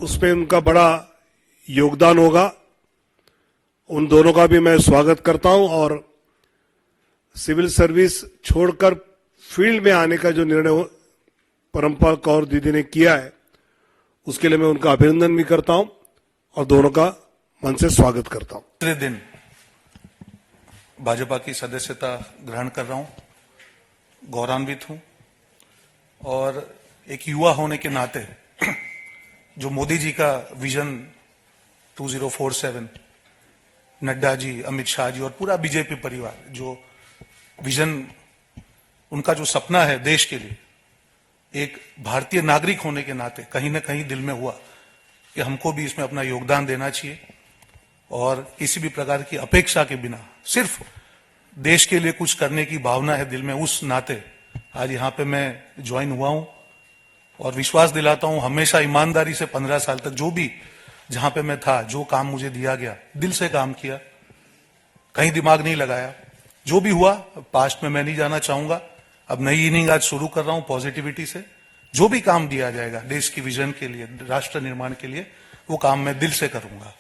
उसमें उनका बड़ा योगदान होगा। उन दोनों का भी मैं स्वागत करता हूं और सिविल सर्विस छोड़कर फील्ड में आने का जो निर्णय परमपाल कौर दीदी ने किया है उसके लिए मैं उनका अभिनंदन भी करता हूं और दोनों का मन से स्वागत करता हूं। दूसरे दिन भाजपा की सदस्यता ग्रहण कर रहा हूं, गौरवान्वित हूं और एक युवा होने के नाते जो मोदी जी का विजन 2047, नड्डा जी, अमित शाह जी और पूरा बीजेपी परिवार जो विजन, उनका जो सपना है देश के लिए, एक भारतीय नागरिक होने के नाते कहीं ना कहीं दिल में हुआ कि हमको भी इसमें अपना योगदान देना चाहिए और किसी भी प्रकार की अपेक्षा के बिना सिर्फ देश के लिए कुछ करने की भावना है दिल में, उस नाते आज यहां पे मैं ज्वाइन हुआ हूं और विश्वास दिलाता हूं हमेशा ईमानदारी से 15 साल तक जो भी जहां पे मैं था, जो काम मुझे दिया गया, दिल से काम किया, कहीं दिमाग नहीं लगाया। जो भी हुआ पास्ट में मैं नहीं जाना चाहूंगा। अब नई इनिंग आज शुरू कर रहा हूं पॉजिटिविटी से। जो भी काम दिया जाएगा देश की विजन के लिए, राष्ट्र निर्माण के लिए, वो काम मैं दिल से करूंगा।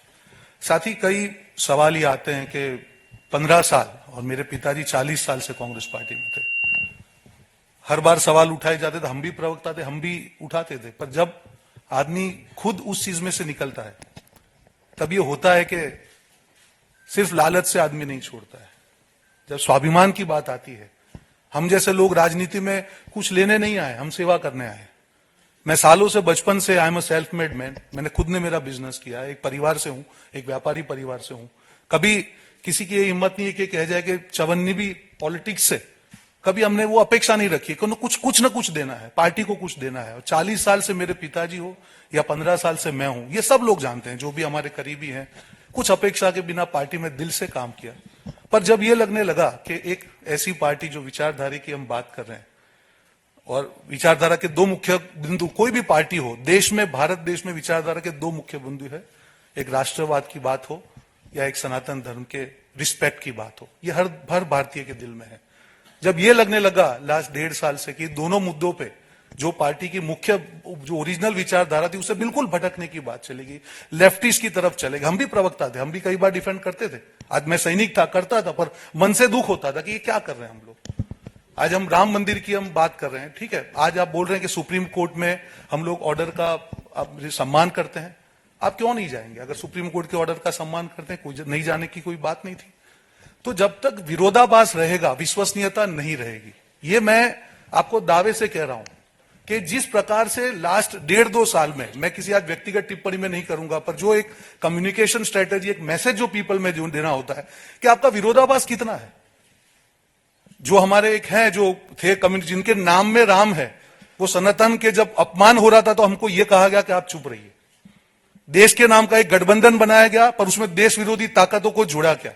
साथ ही कई सवाल ये आते हैं कि 15 साल और मेरे पिताजी 40 साल से कांग्रेस पार्टी में थे। हर बार सवाल उठाए जाते थे, हम भी प्रवक्ता थे, हम भी उठाते थे, पर जब आदमी खुद उस चीज में से निकलता है तब ये होता है कि सिर्फ लालच से आदमी नहीं छोड़ता है। जब स्वाभिमान की बात आती है, हम जैसे लोग राजनीति में कुछ लेने नहीं आए, हम सेवा करने आए। मैं सालों से, बचपन से I am a self made man, मैंने खुद ने मेरा बिजनेस किया, एक परिवार से हूं, एक व्यापारी परिवार से हूं। कभी किसी की हिम्मत नहीं है कि कह जाए कि चवन्नी भी पॉलिटिक्स से, कभी हमने वो अपेक्षा नहीं रखी कि कुछ न कुछ देना है, पार्टी को कुछ देना है। और 40 साल से मेरे पिताजी हो या 15 साल से मैं हूं, ये सब लोग जानते हैं, जो भी हमारे करीबी हैं, कुछ अपेक्षा के बिना पार्टी में दिल से काम किया। पर जब ये लगने लगा कि एक ऐसी पार्टी जो विचारधारा की हम बात कर रहे हैं और विचारधारा के दो मुख्य बिंदु, कोई भी पार्टी हो देश में, भारत देश में विचारधारा के दो मुख्य बिंदु है, एक राष्ट्रवाद की बात हो या एक सनातन धर्म के रिस्पेक्ट की बात हो, ये हर भारतीय के दिल में है। जब ये लगने लगा लास्ट 1.5 साल से कि दोनों मुद्दों पे जो पार्टी की मुख्य, जो ओरिजिनल विचारधारा थी, उससे बिल्कुल भटकने की बात चलेगी, लेफ्टिस्ट की तरफ चलेगा। हम भी प्रवक्ता थे, हम भी कई बार डिफेंड करते थे, आज मैं सैनिक था, करता था, पर मन से दुख होता था कि ये क्या कर रहे हैं हम लोग। आज हम राम मंदिर की हम बात कर रहे हैं, ठीक है, आज आप बोल रहे हैं कि सुप्रीम कोर्ट में हम लोग ऑर्डर का सम्मान करते हैं, आप क्यों नहीं जाएंगे? अगर सुप्रीम कोर्ट के ऑर्डर का सम्मान करते हैं, कोई नहीं जाने की कोई बात नहीं थी। तो जब तक विरोधाभास रहेगा, विश्वसनीयता नहीं रहेगी। ये मैं आपको दावे से कह रहा हूं कि जिस प्रकार से लास्ट 1.5-2 साल में, मैं किसी आज व्यक्तिगत टिप्पणी में नहीं करूंगा, पर जो एक कम्युनिकेशन स्ट्रेटेजी, एक मैसेज जो पीपल में जो देना होता है कि आपका विरोधाभास कितना है। जो हमारे एक हैं, जो थे कम्युनिटी, जिनके नाम में राम है, वो सनातन के जब अपमान हो रहा था तो हमको यह कहा गया कि आप चुप रहिए। देश के नाम का एक गठबंधन बनाया गया, पर उसमें देश विरोधी ताकतों को जोड़ा गया।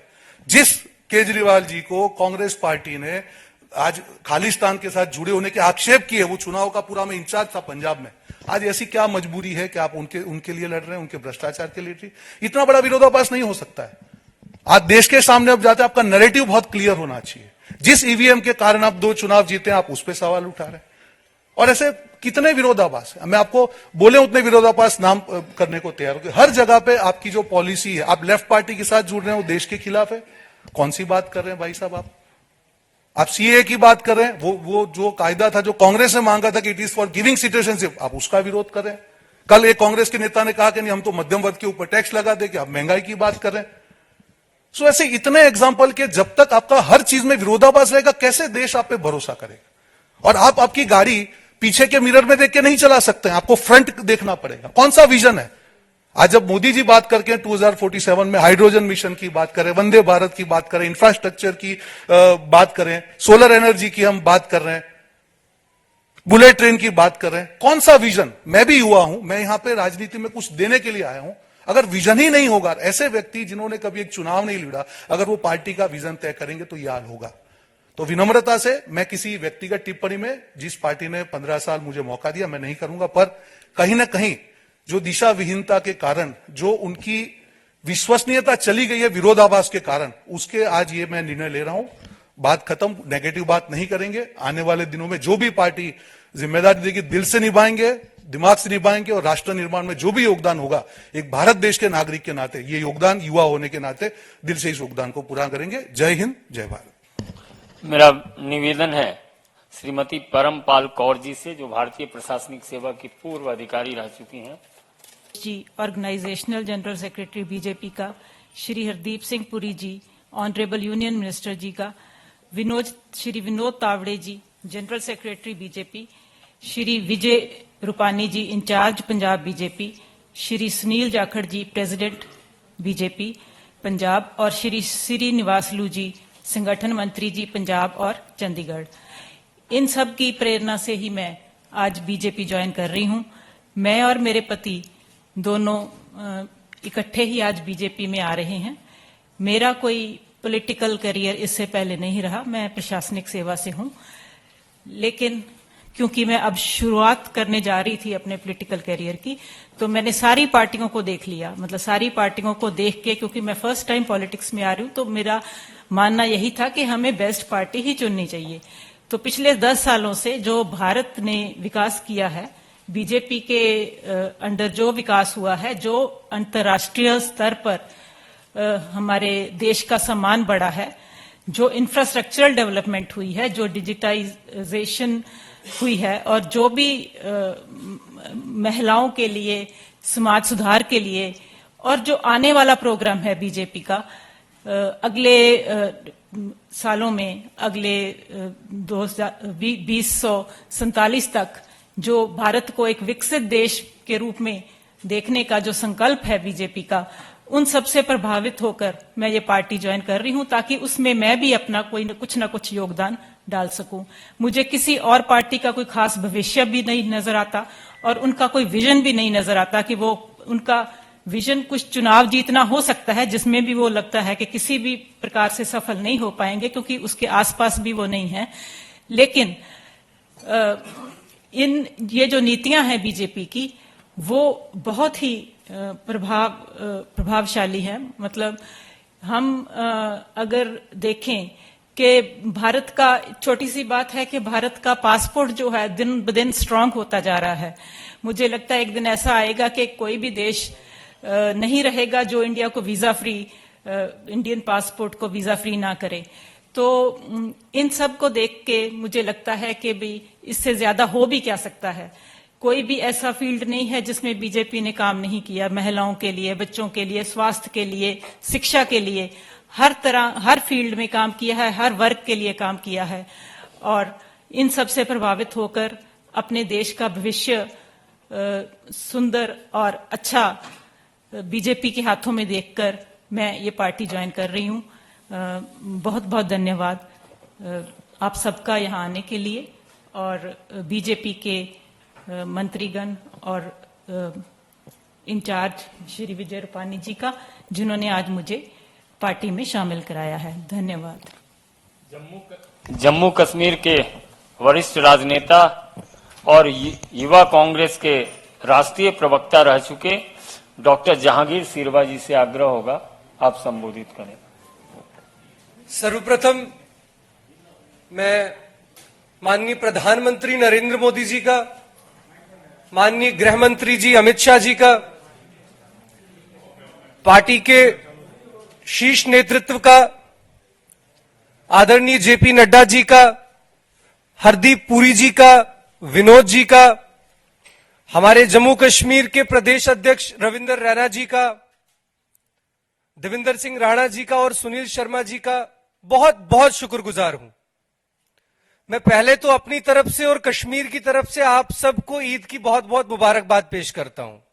जिस केजरीवाल जी को कांग्रेस पार्टी ने आज खालिस्तान के साथ जुड़े होने के आक्षेप किए, वो चुनाव का पूरा में इंचार्ज था पंजाब में, आज ऐसी क्या मजबूरी है कि आप उनके लिए लड़ रहे हैं, उनके भ्रष्टाचार के लिए? इतना बड़ा विरोधाभास नहीं हो सकता है। आज देश के सामने अब जाते, आपका नैरेटिव बहुत क्लियर होना चाहिए। जिस ईवीएम के कारण आप 2 चुनाव जीते, आप उस पर सवाल उठा रहे हैं। और ऐसे कितने विरोधाभास है, मैं आपको बोले उतने विरोधाभास नाम करने को तैयार हूं। हर जगह पे आपकी जो पॉलिसी है, आप लेफ्ट पार्टी के साथ जुड़ रहे हैं, वो देश के खिलाफ है। कौन सी बात कर रहे हैं भाई साहब? आप सीए की बात कर रहे हैं, वो जो कायदा था जो कांग्रेस ने मांगा था कि it is for giving citizenship, आप उसका विरोध कर रहे हैं। कल एक कांग्रेस के नेता ने कहा कि नहीं, हम तो मध्यम वर्ग के ऊपर टैक्स लगा देंगे, आप महंगाई की बात कर रहे हैं। सो ऐसे इतने एग्जाम्पल के जब तक आपका हर चीज में विरोधाभास रहेगा, कैसे देश आप पे भरोसा करेगा? और आप आपकी गाड़ी पीछे के मिरर में देख के नहीं चला सकते हैं, आपको फ्रंट देखना पड़ेगा। कौन सा विजन है? आज जब मोदी जी बात करके 2047 में हाइड्रोजन मिशन की बात करें, वंदे भारत की बात करें, इंफ्रास्ट्रक्चर की बात करें, सोलर एनर्जी की हम बात कर रहे हैं, बुलेट ट्रेन की बात कर रहे हैं, कौन सा विजन? मैं भी युवा हूं, मैं यहां पे राजनीति में कुछ देने के लिए आया हूं। अगर विजन ही नहीं होगा, ऐसे व्यक्ति जिन्होंने कभी एक चुनाव नहीं लड़ा, अगर वो पार्टी का विजन तय करेंगे तो यह हाल होगा। तो विनम्रता से मैं किसी व्यक्तिगत टिप्पणी में, जिस पार्टी ने 15 साल मुझे मौका दिया, मैं नहीं करूंगा। पर कहीं ना कहीं जो दिशा विहीनता के कारण जो उनकी विश्वसनीयता चली गई है विरोधाभास के कारण, उसके आज ये मैं निर्णय ले रहा हूं। बात खत्म, नेगेटिव बात नहीं करेंगे। आने वाले दिनों में जो भी पार्टी जिम्मेदारी देखिए दिल से निभाएंगे, दिमाग से निभाएंगे और राष्ट्र निर्माण में जो भी योगदान होगा एक भारत देश के नागरिक के नाते, ये योगदान युवा होने के नाते दिल से इस योगदान को पूरा करेंगे। जय हिंद, जय भारत। मेरा निवेदन है श्रीमती परमपाल कौर जी से, जो भारतीय प्रशासनिक सेवा की पूर्व अधिकारी रह चुकी हैं। जी, ऑर्गेनाइजेशनल जनरल सेक्रेटरी बीजेपी का श्री हरदीप सिंह पुरी जी, ऑनरेबल यूनियन मिनिस्टर जी का, श्री विनोद तावड़े जी, general secretary BJP, Shri Vijay Rupani जी, इंचार्ज पंजाब बीजेपी, श्री सुनील जाखड़ जी, प्रेसिडेंट बीजेपी पंजाब, और श्री श्रीनिवासलू जी, संगठन मंत्री जी पंजाब और चंडीगढ़। इन सब की प्रेरणा से ही मैं आज बीजेपी ज्वाइन कर रही हूं। मैं और मेरे पति दोनों इकट्ठे ही आज बीजेपी में आ रहे हैं। मेरा कोई पॉलिटिकल करियर इससे पहले नहीं रहा, मैं प्रशासनिक सेवा से हूं, लेकिन क्योंकि मैं अब शुरुआत करने जा रही थी अपने पॉलिटिकल करियर की, तो मैंने सारी पार्टियों को देख लिया। मतलब सारी पार्टियों को देख के, क्योंकि मैं फर्स्ट टाइम पॉलिटिक्स में आ रही हूं, तो मेरा मानना यही था कि हमें बेस्ट पार्टी ही चुननी चाहिए। तो पिछले 10 सालों से जो भारत ने विकास किया है, बीजेपी के अंडर जो विकास हुआ है, जो अंतर्राष्ट्रीय स्तर पर हमारे देश का सम्मान बढ़ा है, जो इंफ्रास्ट्रक्चरल डेवलपमेंट हुई है, जो डिजिटाइजेशन हुई है, और जो भी महिलाओं के लिए, समाज सुधार के लिए, और जो आने वाला प्रोग्राम है बीजेपी का अगले सालों में, अगले 2047 तक, जो भारत को एक विकसित देश के रूप में देखने का जो संकल्प है बीजेपी का, उन सब से प्रभावित होकर मैं ये पार्टी ज्वाइन कर रही हूं, ताकि उसमें मैं भी अपना कुछ ना कुछ योगदान डाल सकूं। मुझे किसी और पार्टी का कोई खास भविष्य भी नहीं नजर आता, और उनका कोई विजन भी नहीं नजर आता कि वो, उनका विजन कुछ चुनाव जीतना हो सकता है, जिसमें भी वो लगता है कि किसी भी प्रकार से सफल नहीं हो पाएंगे, क्योंकि उसके आसपास भी वो नहीं है। लेकिन ये जो नीतियां हैं बीजेपी की, वो बहुत ही प्रभावशाली है। मतलब हम अगर देखें कि भारत का, छोटी सी बात है कि भारत का पासपोर्ट जो है दिन ब दिन स्ट्रांग होता जा रहा है। मुझे लगता है एक दिन ऐसा आएगा कि कोई भी देश नहीं रहेगा जो इंडिया को वीजा फ्री, इंडियन पासपोर्ट को वीजा फ्री ना करे। तो इन सब को देख के मुझे लगता है कि भी इससे ज्यादा हो भी क्या सकता है। कोई भी ऐसा फील्ड नहीं है जिसमें बीजेपी ने काम नहीं किया। महिलाओं के लिए, बच्चों के लिए, स्वास्थ्य के लिए, शिक्षा के लिए, हर तरह, हर फील्ड में काम किया है, हर वर्ग के लिए काम किया है, और इन सब से प्रभावित होकर अपने देश का भविष्य सुंदर और अच्छा बीजेपी के हाथों में देखकर मैं ये पार्टी ज्वाइन कर रही हूं। बहुत बहुत धन्यवाद आप सबका यहाँ आने के लिए, और बीजेपी के मंत्रीगण और इंचार्ज श्री विजय रूपानी जी का, जिन्होंने आज मुझे पार्टी में शामिल कराया है। धन्यवाद। जम्मू कश्मीर के वरिष्ठ राजनेता और युवा कांग्रेस के राष्ट्रीय प्रवक्ता रह चुके डॉक्टर जहांगीर सिरवा जी से आग्रह होगा, आप संबोधित करें। सर्वप्रथम मैं माननीय प्रधानमंत्री नरेंद्र मोदी जी का, माननीय गृह मंत्री जी अमित शाह जी का, पार्टी के शीर्ष नेतृत्व का, आदरणीय जेपी नड्डा जी का, हरदीप पुरी जी का, विनोद जी का, हमारे जम्मू कश्मीर के प्रदेश अध्यक्ष रविंदर रैना जी का, देविंदर सिंह राणा जी का और सुनील शर्मा जी का बहुत बहुत शुक्रगुजार हूं। मैं पहले तो अपनी तरफ से और कश्मीर की तरफ से आप सबको ईद की बहुत बहुत मुबारकबाद पेश करता हूं।